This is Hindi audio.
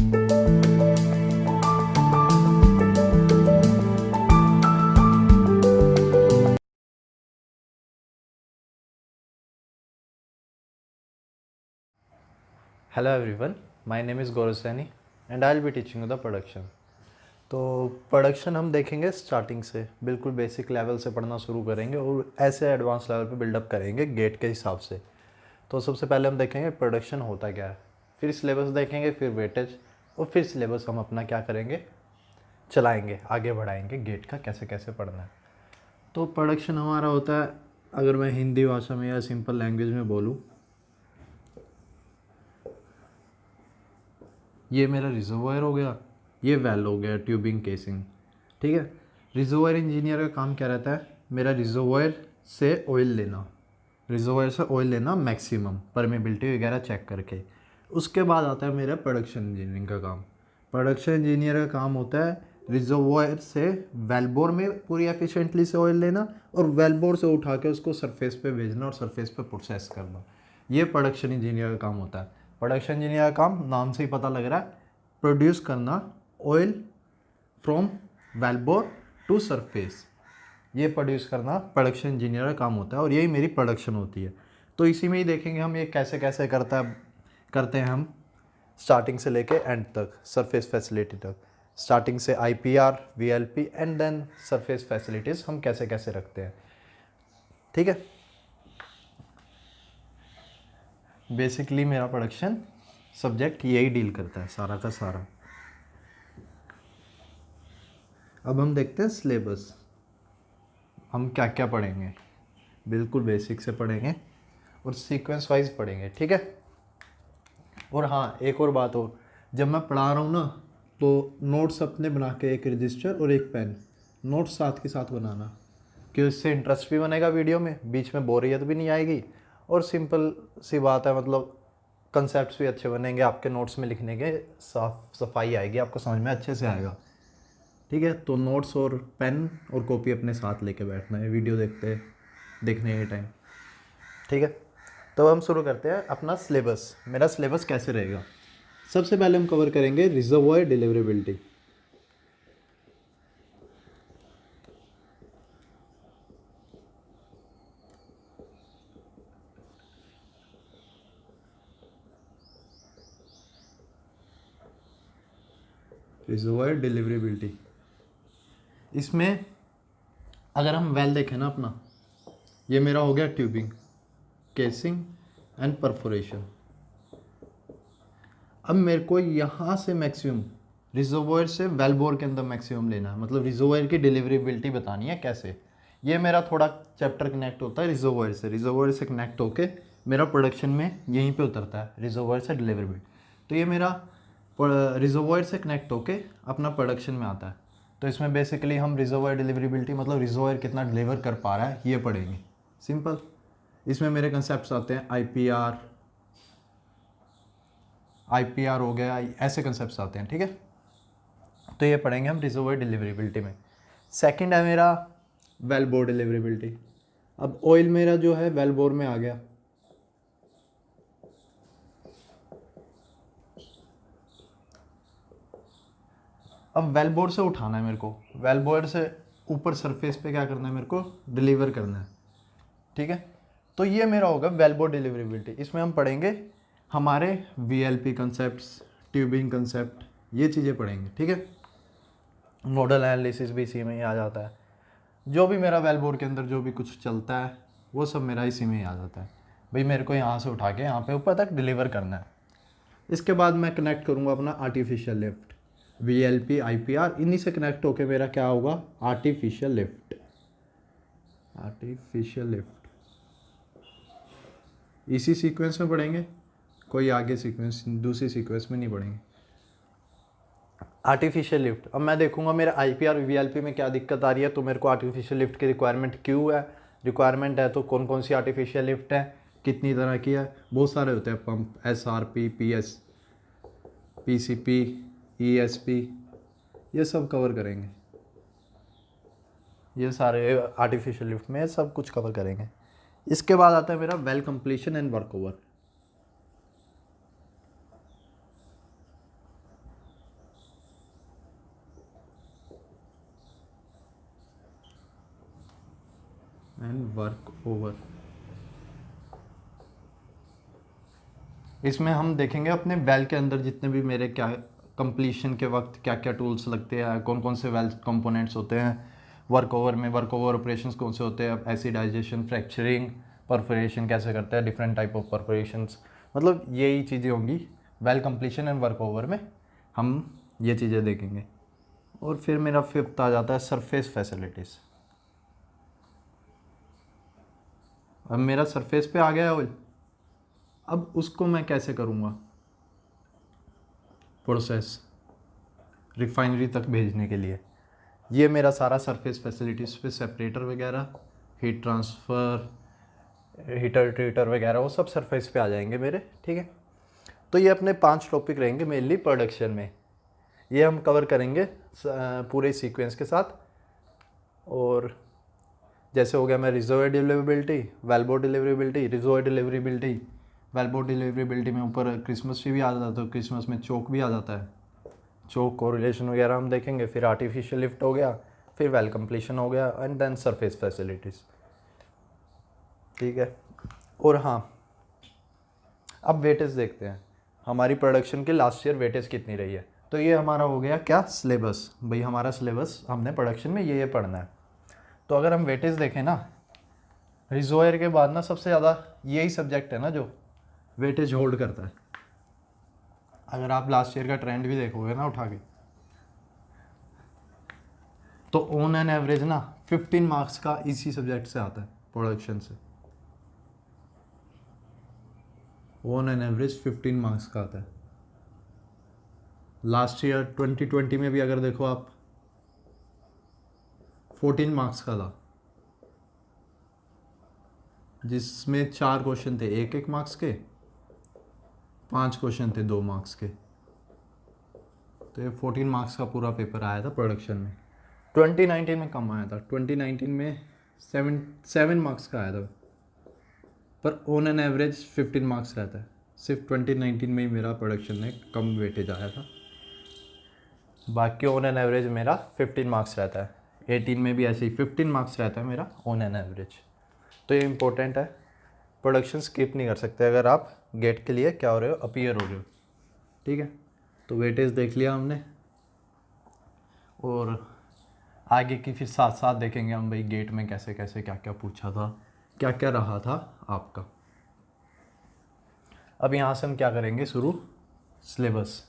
Hello everyone, my name is Gaurav Saini and I'll be teaching you the production. तो प्रोडक्शन हम देखेंगे स्टार्टिंग से, बिल्कुल बेसिक लेवल से पढ़ना शुरू करेंगे और ऐसे एडवांस लेवल पे बिल्डअप करेंगे गेट के हिसाब से। तो सबसे पहले हम देखेंगे प्रोडक्शन होता क्या है, फिर सिलेबस देखेंगे, फिर वेटेज और फिर सिलेबस हम अपना क्या करेंगे, चलाएंगे, आगे बढ़ाएंगे गेट का कैसे कैसे पढ़ना है। तो प्रोडक्शन हमारा होता है, अगर मैं हिंदी भाषा में या सिंपल लैंग्वेज में बोलूँ, ये मेरा रिजर्वायर हो गया, ये वेल हो गया, ट्यूबिंग केसिंग, ठीक है। रिजर्वायर इंजीनियर का काम क्या रहता है, मेरा रिजर्वायर से ऑयल लेना मैक्सिमम परमेबिलिटी वगैरह चेक करके। उसके बाद आता है मेरा प्रोडक्शन इंजीनियरिंग का काम। प्रोडक्शन इंजीनियर का काम होता है रिजर्वायर से वेलबोर में पूरी एफिशिएंटली से ऑयल लेना और वेलबोर से उठा के उसको सरफेस पे भेजना और सरफेस पे प्रोसेस करना। ये प्रोडक्शन इंजीनियर का काम होता है। प्रोडक्शन इंजीनियर का काम नाम से ही पता लग रहा है, प्रोड्यूस करना oil from wellbore to surface, ये प्रोड्यूस करना प्रोडक्शन इंजीनियर का काम होता है और यही मेरी प्रोडक्शन होती है। तो इसी में ही देखेंगे हम ये कैसे कैसे करते हैं हम स्टार्टिंग से लेके एंड तक, सरफेस फैसिलिटी तक। स्टार्टिंग से IPR, VLP and then surface facilities हम कैसे कैसे रखते हैं, ठीक है। बेसिकली मेरा प्रोडक्शन सब्जेक्ट यही डील करता है सारा का सारा। अब हम देखते हैं सिलेबस, हम क्या क्या पढ़ेंगे। बिल्कुल बेसिक से पढ़ेंगे और सीक्वेंस वाइज पढ़ेंगे, ठीक है। और हाँ, एक और बात हो, जब मैं पढ़ा रहा हूँ ना, तो नोट्स अपने बना के, एक रजिस्टर और एक पेन, नोट्स साथ के साथ बनाना, कि उससे इंटरेस्ट भी बनेगा वीडियो में, बीच में बोरियत भी नहीं आएगी और सिंपल सी बात है, मतलब कंसेप्ट्स भी अच्छे बनेंगे आपके नोट्स में लिखने के, साफ सफाई आएगी, आपको समझ में अच्छे से आएगा, ठीक है। तो नोट्स और पेन और कॉपी अपने साथ लेके बैठना है वीडियो देखने के टाइम, ठीक है। तो हम शुरू करते हैं अपना सिलेबस। मेरा सिलेबस कैसे रहेगा, सबसे पहले हम कवर करेंगे रिजर्वायर डिलीवरेबिलिटी। रिजर्वायर डिलीवरेबिलिटी, इसमें अगर हम वेल देखें ना अपना, ये मेरा हो गया ट्यूबिंग, केसिंग एंड परफोरेशन। अब मेरे को यहाँ से मैक्सिमम रिजर्वायर से वेलबोर के अंदर मैक्सिमम लेना है, मतलब रिजर्वायर की डिलीवरेबिलिटी बतानी है कैसे। ये मेरा थोड़ा चैप्टर कनेक्ट होता है रिजर्वायर से कनेक्ट होके मेरा प्रोडक्शन में यहीं पे उतरता है, रिजर्वायर से डिलीवरेबिलिटी। तो ये मेरा रिजर्वायर से कनेक्ट होके अपना प्रोडक्शन में आता है। तो इसमें बेसिकली हम रिजर्वायर डिलीवरेबिलिटी मतलब रिजर्वायर कितना डिलीवर कर पा रहा है ये पढ़ेंगे, सिंपल। इसमें मेरे कंसेप्ट आते हैं IPR हो गया, ऐसे कंसेप्ट आते हैं, ठीक है। तो ये पढ़ेंगे हम रिजर्वायर डिलीवरेबिलिटी में। सेकंड है मेरा वेलबोर डिलीवरेबिलिटी। अब ऑयल मेरा जो है वेलबोर में आ गया, अब वेलबोर से उठाना है मेरे को, वेलबोर से ऊपर सरफेस पे क्या करना है, मेरे को डिलीवर करना है, ठीक है। तो ये मेरा होगा वेलबोर डिलीवरेबिलिटी। इसमें हम पढ़ेंगे हमारे VLP कंसेप्ट्स, ट्यूबिंग कंसेप्ट, ये चीज़ें पढ़ेंगे, ठीक है। नोडल एनालिसिस भी इसी में ही आ जाता है। जो भी मेरा वेलबोर के अंदर जो भी कुछ चलता है वो सब मेरा इसी में ही आ जाता है। भाई मेरे को यहाँ से उठा के यहाँ पे ऊपर तक डिलीवर करना है। इसके बाद मैं कनेक्ट करूँगा अपना आर्टिफिशियल लिफ्ट, VLP IPR, इन्हीं से कनेक्ट होके मेरा क्या होगा, आर्टिफिशियल लिफ्ट। इसी सीक्वेंस में पढ़ेंगे, कोई आगे सीक्वेंस दूसरी सीक्वेंस में नहीं पढ़ेंगे। आर्टिफिशियल लिफ्ट, अब मैं देखूंगा मेरे IPR VLP में क्या दिक्कत आ रही है, तो मेरे को आर्टिफिशियल लिफ्ट की रिक्वायरमेंट क्यों है, रिक्वायरमेंट है तो कौन कौन सी आर्टिफिशियल लिफ्ट है, कितनी तरह की है, बहुत सारे होते हैं, pump, SRP, PS, PCP, ESP, ये सब कवर करेंगे। ये सारे आर्टिफिशियल लिफ्ट में सब कुछ कवर करेंगे। इसके बाद आता है मेरा well completion and work over. And work over. इसमें हम देखेंगे अपने वेल के अंदर जितने भी मेरे क्या कंप्लीशन के वक्त क्या क्या टूल्स लगते हैं, कौन कौन से वेल कंपोनेंट्स होते हैं। वर्क ओवर में वर्क ओवर ऑपरेशंस कौन से होते हैं, एसिडाइजेशन, फ्रैक्चरिंग, परफोरेशन कैसे करते हैं, डिफरेंट टाइप ऑफ परफोरेशंस, मतलब यही चीज़ें होंगी well completion and work over में, हम ये चीज़ें देखेंगे। और फिर मेरा फिफ्थ आ जाता है सरफेस फैसिलिटीज़। अब मेरा सरफेस पे आ गया है ऑयल, अब उसको मैं कैसे करूँगा प्रोसेस रिफाइनरी तक भेजने के लिए। ये मेरा सारा सरफेस फैसिलिटीज़ पे सेपरेटर वगैरह, हीट ट्रांसफ़र, हीटर ट्रीटर वगैरह वो सब सरफेस पे आ जाएंगे मेरे, ठीक है। तो ये अपने 5 टॉपिक रहेंगे मेनली प्रोडक्शन में, ये हम कवर करेंगे पूरे सीक्वेंस के साथ। और जैसे हो गया मैं reservoir deliverability, wellbore deliverability, reservoir deliverability, wellbore deliverability में ऊपर क्रिसमस ट्री भी आ जाता है, तो क्रिसमस में चोक भी आ जाता है, चोक कोरिलेशन वगैरह हम देखेंगे। फिर आर्टिफिशियल लिफ्ट हो गया, फिर वेल कंप्लीशन हो गया, एंड देन सरफेस फैसिलिटीज़, ठीक है। और हाँ, अब वेटेज देखते हैं, हमारी प्रोडक्शन की लास्ट ईयर वेटेज कितनी रही है। तो ये हमारा हो गया क्या सिलेबस, भाई हमारा सिलेबस हमने प्रोडक्शन में ये पढ़ना है। तो अगर हम वेटेज देखें ना, रिजर्वायर के बाद ना सबसे ज़्यादा यही सब्जेक्ट है ना जो वेटेज होल्ड करता है। अगर आप लास्ट ईयर का ट्रेंड भी देखोगे ना उठा के, तो ऑन एन एवरेज ना 15 मार्क्स का इसी सब्जेक्ट से आता है, प्रोडक्शन से। ऑन एन एवरेज 15 मार्क्स का आता है। लास्ट ईयर 2020 में भी अगर देखो आप 14 मार्क्स का था, जिसमें 4 क्वेश्चन थे 1-1 मार्क्स के, 5 क्वेश्चन थे 2 मार्क्स के। तो ये 14 मार्क्स का पूरा पेपर आया था प्रोडक्शन में। 2019 में कम आया था, 2019 में 7 मार्क्स का आया था, पर ऑन एन एवरेज 15 मार्क्स रहता है। सिर्फ 2019 में ही मेरा प्रोडक्शन में कम वेटेज आया था, बाकी ऑन एन एवरेज मेरा 15 मार्क्स रहता है। 18 में भी ऐसे ही 15 मार्क्स रहता है मेरा ऑन एन एवरेज। तो ये इंपॉर्टेंट है, प्रोडक्शन स्किप नहीं कर सकते अगर आप गेट के लिए क्या हो रहे हो, अपीयर हो रहे हो, ठीक है। तो वेटेज देख लिया हमने, और आगे की फिर साथ साथ देखेंगे हम भाई गेट में कैसे कैसे क्या क्या पूछा था, क्या क्या रहा था आपका। अब यहाँ से हम क्या करेंगे शुरू, सिलेबस।